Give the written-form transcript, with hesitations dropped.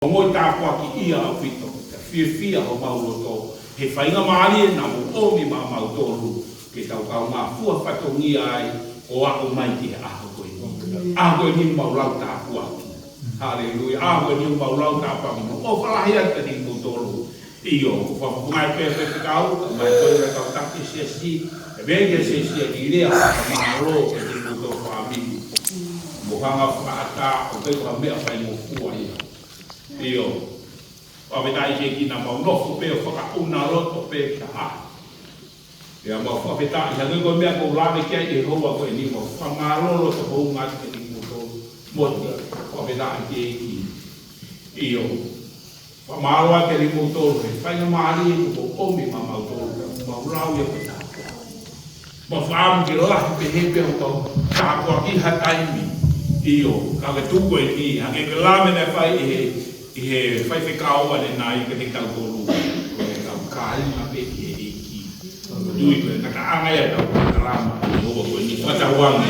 Ngoi tāpua ki ia au whito, ka whiawhia ho mauloto, he whainga maari na mo omi ma mautolu, ke tau kau ngā fua whatongia ai, o ako mai ki aho koe ni. Aho koe ni maulau tāpua ki. Hallelujah. Aho koe ni maulau tāpua ki. O whalahia ka ni mautolu. Iyo, whapungai pepe kau, mai koe ra kau taki siasi, e vengia siasi ki rea, ka mahalo ka ni mautolu whaamiku. Mohanga whaata, o kei ka mea whai mo fua ia. Iyo, whawetai ke ki na maunofo pe o whakauna roto pe ka ha. Ia mau whawetai, ia ngoi koe mea kou lawe kia i hoa koe ni mo whamarolo to hou ngati ke ni mo tō moti, whawetai ke ki. Iyo, whamaroa ke ni mo tō, he whainga maari e ko omi ma mau tō, maurau ia koe tāpua. Ma whaamu ki lahi pe hepe o tau tāpua ki hataimi. Iyo, kawe tūko e ki, hange ke lawe ne whai i he whaiwhi kaoa ne nai ka te tau tōru. Ko e tau kāinga pe ki e ki. Nui koe, naka angai a tau ka rama. I hoa koe ni whatahuanga